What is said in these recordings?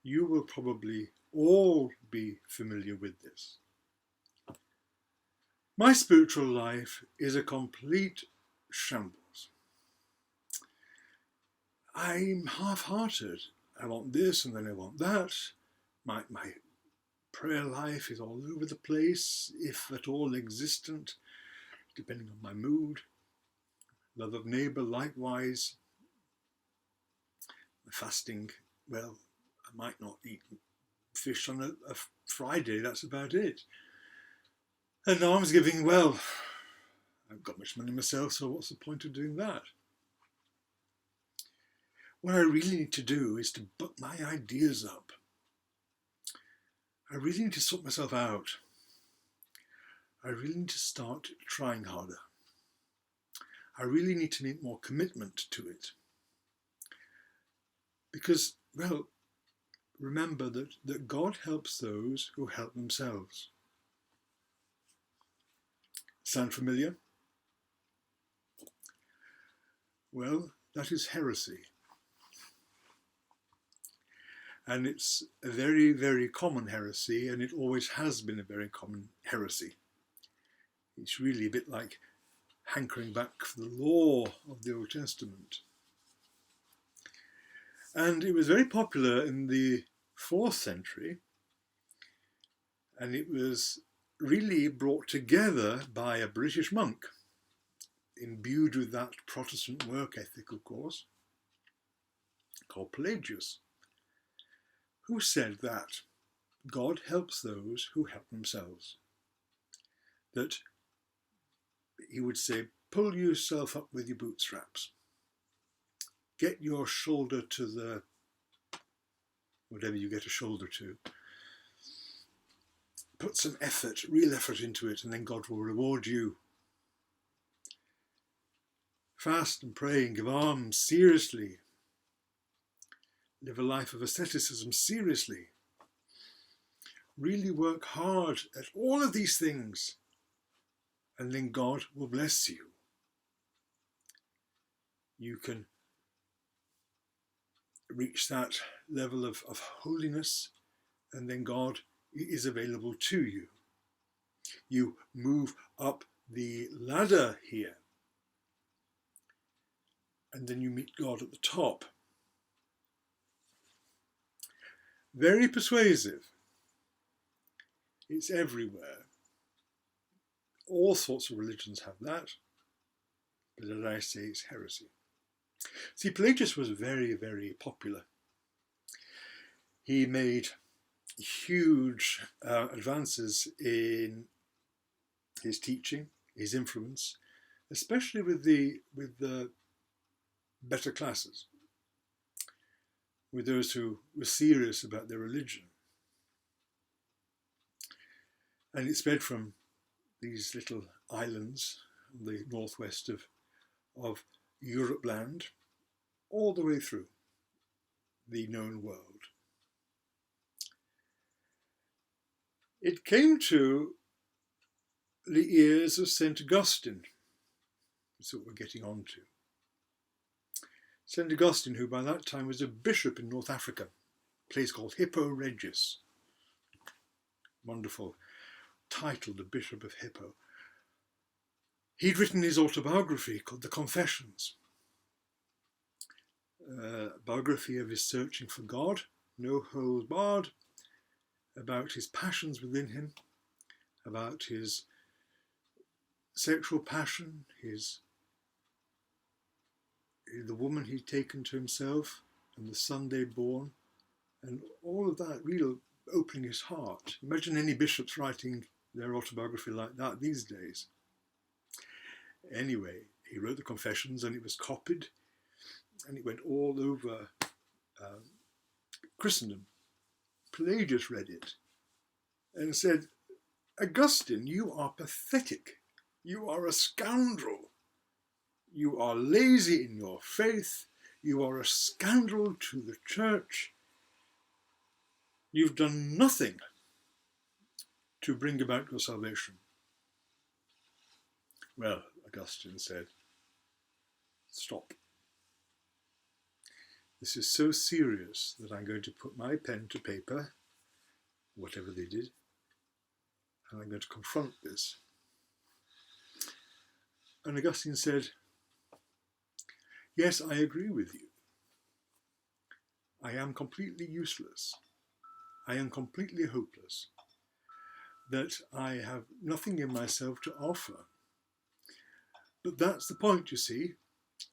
You will probably all be familiar with this. My spiritual life is a complete shambles. I'm half-hearted. I want this and then I want that. My prayer life is all over the place, if at all existent, depending on my mood. Love of neighbour, likewise. Fasting, well, I might not eat fish on a Friday, that's about it. And almsgiving, well, I haven't got much money myself, so what's the point of doing that? What I really need to do is to buck my ideas up. I really need to sort myself out. I really need to start trying harder. I really need to make more commitment to it. Because, well, remember that God helps those who help themselves. Sound familiar? Well, that is heresy. And it's a very, very common heresy, and it always has been a very common heresy. It's really a bit like hankering back for the law of the Old Testament. And it was very popular in the 4th century, and it was really brought together by a British monk, imbued with that Protestant work ethic, of course, called Pelagius, who said that God helps those who help themselves. That he would say, pull yourself up with your bootstraps. Get your shoulder to the, whatever you get a shoulder to. Put some effort, real effort into it, and then God will reward you. Fast and pray and give alms seriously. Live a life of asceticism seriously. Really work hard at all of these things, and then God will bless you. You can reach that level of holiness, and then God is available to you. You move up the ladder here, and then you meet God at the top. Very persuasive. It's everywhere. All sorts of religions have that, but as I say, it's heresy. See, Pelagius was very, very popular. He made huge advances in his teaching, his influence, especially with the better classes, with those who were serious about their religion. And it spread from these little islands on the northwest of Europe land all the way through the known world. It came to the ears of St. Augustine. That's what we're getting on to. St. Augustine, who by that time was a bishop in North Africa, a place called Hippo Regius. Wonderful title, the Bishop of Hippo. He'd written his autobiography called The Confessions. Biography of his searching for God, no holds barred, about his passions within him, about his sexual passion, the woman he'd taken to himself, and the son they'd born, and all of that real opening his heart. Imagine any bishops writing their autobiography like that these days. Anyway, he wrote the Confessions, and it was copied, and it went all over Christendom. Pelagius read it and said, Augustine, you are pathetic. You are a scoundrel. You are lazy in your faith. You are a scandal to the church. You've done nothing to bring about your salvation. Well, Augustine said, stop. This is so serious that I'm going to put my pen to paper, whatever they did, and I'm going to confront this. And Augustine said, yes, I agree with you. I am completely useless. I am completely hopeless. That I have nothing in myself to offer. But that's the point, you see.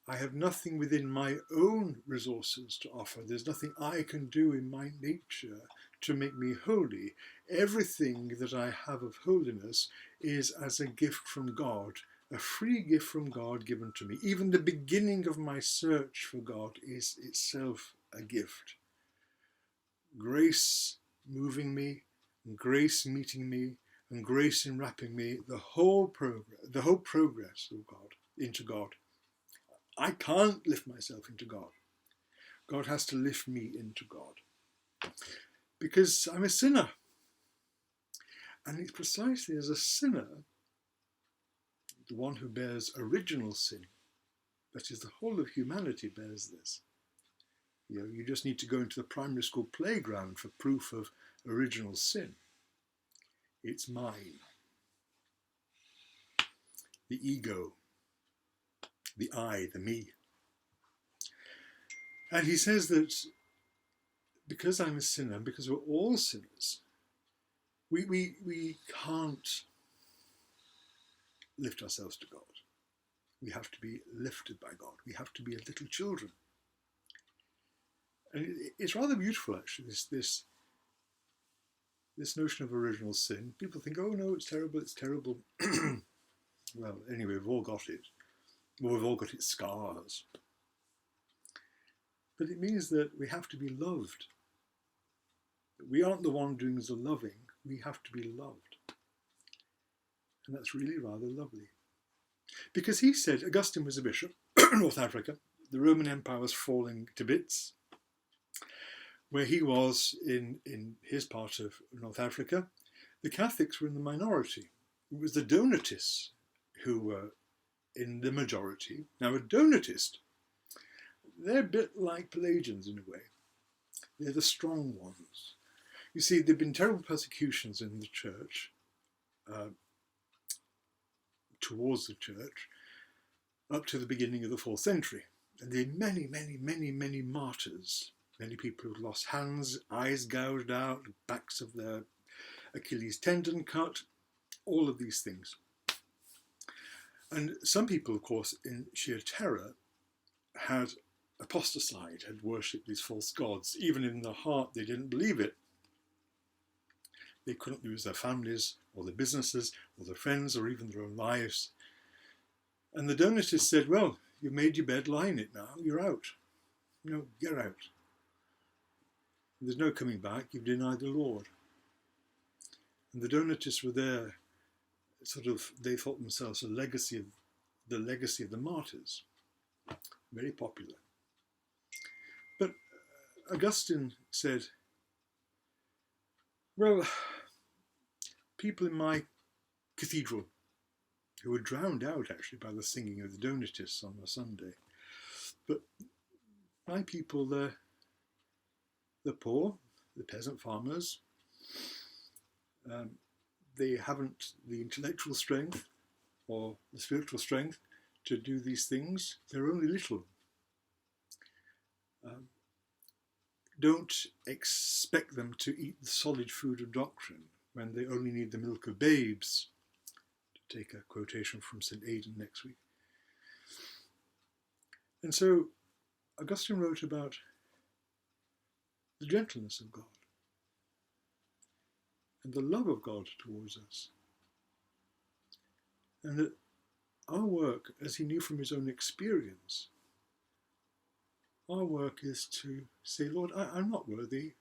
I have nothing within my own resources to offer. There's nothing I can do in my nature to make me holy. Everything that I have of holiness is as a gift from God, a free gift from God given to me. Even the beginning of my search for God is itself a gift. Grace moving me, and grace meeting me, and grace enwrapping me, the whole progress of God into God. I can't lift myself into God. God has to lift me into God. Because I'm a sinner. And it's precisely as a sinner, the one who bears original sin, that is, the whole of humanity bears this. You know, you just need to go into the primary school playground for proof of original sin. It's mine. The ego, the I, the me. And he says that because I'm a sinner, because we're all sinners, we can't lift ourselves to God. We have to be lifted by God. We have to be little children. And it's rather beautiful, actually, this notion of original sin. People think, oh no, it's terrible, it's terrible. Well, anyway, we've all got it. Well, we've all got its scars. But it means that we have to be loved. We aren't the one doing the loving. We have to be loved. And that's really rather lovely. Because he said, Augustine was a bishop, North Africa. The Roman Empire was falling to bits. Where he was in his part of North Africa, the Catholics were in the minority. It was the Donatists who were in the majority. Now, a Donatist, they're a bit like Pelagians in a way. They're the strong ones. You see, there have been terrible persecutions in the church, towards the church, up to the beginning of the 4th century. And there are many martyrs. Many people who've lost hands, eyes gouged out, backs of their Achilles tendon cut, all of these things. And some people, of course, in sheer terror, had apostatized, had worshipped these false gods. Even in their heart, they didn't believe it. They couldn't lose their families, or their businesses, or their friends, or even their own lives. And the Donatists said, well, you've made your bed, lie in it now, you're out. You know, get out. There's no coming back, you've denied the Lord. And the Donatists were there, they thought themselves the legacy of the martyrs. Very popular. But Augustine said, well, people in my cathedral who were drowned out actually by the singing of the Donatists on a Sunday. But my people, the poor, the peasant farmers, they haven't the intellectual strength or the spiritual strength to do these things. They're only little. Don't expect them to eat the solid food of doctrine when they only need the milk of babes, to take a quotation from St. Aidan next week. And so Augustine wrote about the gentleness of God and the love of God towards us. And that our work, as he knew from his own experience, our work is to say, Lord, I'm not worthy,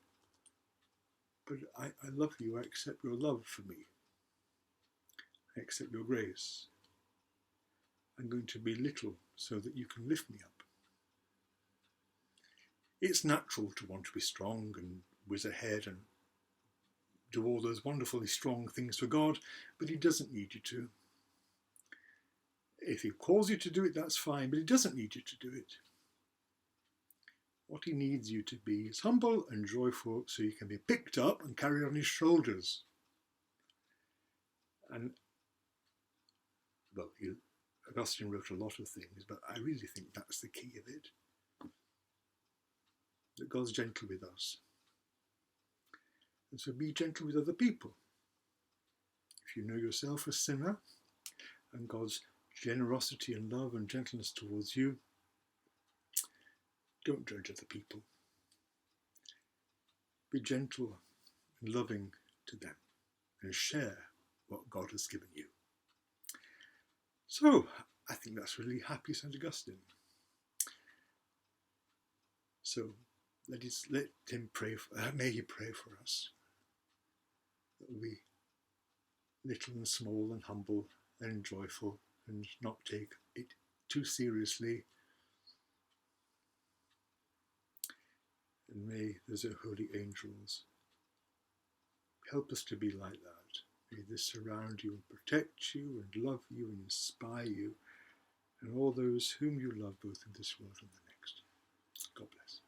but I love you. I accept your love for me. I accept your grace. I'm going to be little so that you can lift me up. It's natural to want to be strong and whiz ahead and do all those wonderfully strong things for God, but he doesn't need you to. If he calls you to do it, that's fine, but he doesn't need you to do it. What he needs you to be is humble and joyful so you can be picked up and carried on his shoulders. And, well, Augustine wrote a lot of things, but I really think that's the key of it. That God's gentle with us. And so be gentle with other people. If you know yourself a sinner and God's generosity and love and gentleness towards you, don't judge other people. Be gentle and loving to them and share what God has given you. So, I think that's really happy St. Augustine. So, let him pray. May he pray for us. That we'll be little and small and humble and joyful and not take it too seriously. And may those holy angels help us to be like that. May they surround you and protect you and love you and inspire you and all those whom you love both in this world and the next. God bless.